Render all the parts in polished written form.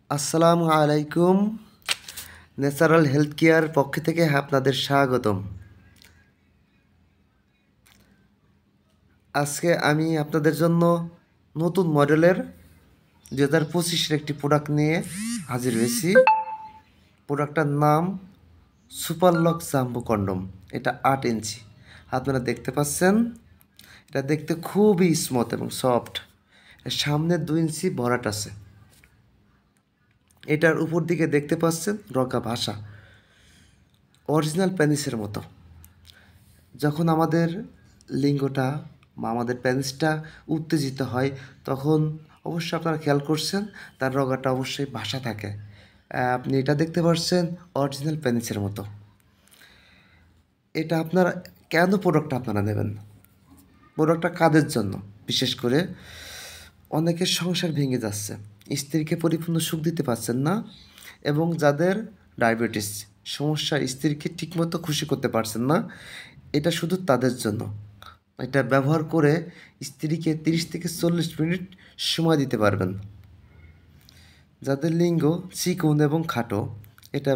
আসসালামু আলাইকুম। Natural health care পক্ষ থেকে আপনাদের স্বাগতম। আজকে আমি আপনাদের জন্য নতুন মডেলের 2025-এর একটি প্রোডাক্ট নিয়ে হাজির হয়েছি। প্রোডাক্টটার নাম সুপার লক জাম্বো কন্ডম। এটা 8 ইঞ্চি। আপনারা দেখতে পাচ্ছেন, এটা দেখতে খুবই স্মুথ এবং সফট। সামনে 2 ইঞ্চি ভরাট আছে। এটার উপর দিকে দেখতে পাচ্ছেন রগা ভাষা, অরিজিনাল পেনিসের মতো। যখন আমাদের লিঙ্গটা বা আমাদের পেনিসটা উত্তেজিত হয়, তখন অবশ্যই আপনারা খেয়াল করছেন তার রগাটা অবশ্যই ভাসা থাকে। আপনি এটা দেখতে পাচ্ছেন অরিজিনাল পেনিসের মতো। এটা আপনারা কেন প্রোডাক্টটা আপনারা নেবেন? প্রোডাক্টটা কাদের জন্য? বিশেষ করে অনেকের সংসার ভেঙে যাচ্ছে, স্ত্রীকে পরিপূর্ণ সুখ দিতে পারছেন না, এবং যাদের ডায়াবেটিস সমস্যা, স্ত্রীকে ঠিকমতো খুশি করতে পারছেন না, এটা শুধু তাদের জন্য। এটা ব্যবহার করে স্ত্রীকে 30 থেকে 40 মিনিট সময় দিতে পারবেন। যাদের লিঙ্গ চিকন এবং খাটো, এটা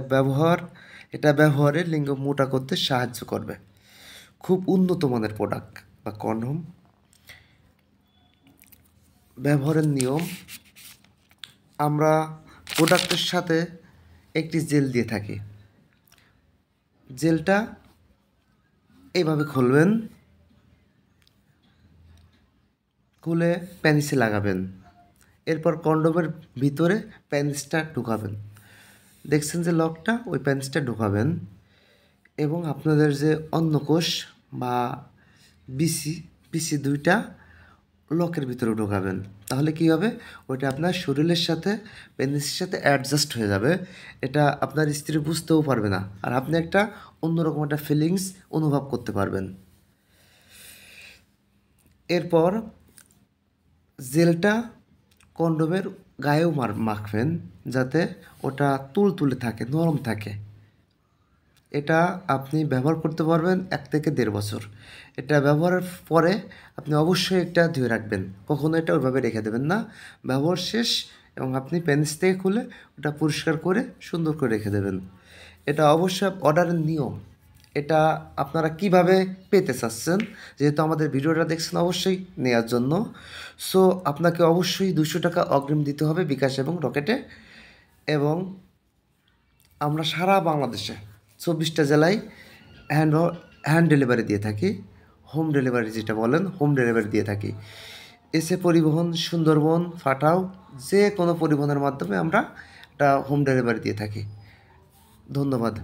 ব্যবহারে লিঙ্গ মোটা করতে সাহায্য করবে। খুব উন্নত মানের প্রোডাক্ট বা কন্ডম। ব্যবহারের নিয়ম: আমরা প্রোডাক্টের সাথে একটি জেল দিয়ে থাকি। জেলটা এইভাবে খুলবেন, খুলে প্যানিসে লাগাবেন। এরপর কন্ডোমের ভিতরে প্যানিসটা ঢুকাবেন। দেখছেন যে লকটা, ওই প্যানিসটা ঢুকাবেন এবং আপনাদের যে অন্নকোষ বা বিসি, বিসি দুইটা লকের ভিতরে ঢোকাবেন। তাহলে কী হবে? ওইটা আপনার শরীরের সাথে, পেনিসের সাথে অ্যাডজাস্ট হয়ে যাবে। এটা আপনার স্ত্রী বুঝতেও পারবে না, আর আপনি একটা অন্যরকম একটা ফিলিংস অনুভব করতে পারবেন। এরপর জেলটা কন্ডোমের গায়েও মাখবেন, যাতে ওটা তুলতুলে থাকে, নরম থাকে। এটা আপনি ব্যবহার করতে পারবেন 1 থেকে 1.5 বছর। এটা ব্যবহারের পরে আপনি অবশ্যই এটা ধুয়ে রাখবেন, কখনো এটা ওইভাবে রেখে দেবেন না। ব্যবহার শেষ এবং আপনি প্যানিস থেকে খুলে ওটা পরিষ্কার করে সুন্দর করে রেখে দেবেন। এটা অবশ্যই অর্ডারের নিয়ম। এটা আপনারা কিভাবে পেতে চাচ্ছেন, যেহেতু আমাদের ভিডিওটা দেখছেন অবশ্যই নেওয়ার জন্য, সো আপনাকে অবশ্যই 200 টাকা অগ্রিম দিতে হবে বিকাশ এবং রকেটে। এবং আমরা সারা বাংলাদেশে 24টা জেলায় হ্যান্ড ডেলিভারি দিয়ে থাকি। হোম ডেলিভারি যেটা বলেন, হোম ডেলিভারি দিয়ে থাকি। এসে পরিবহন, সুন্দরবন, ফাটাও, যে কোনো পরিবহনের মাধ্যমে আমরা এটা হোম ডেলিভারি দিয়ে থাকি। ধন্যবাদ।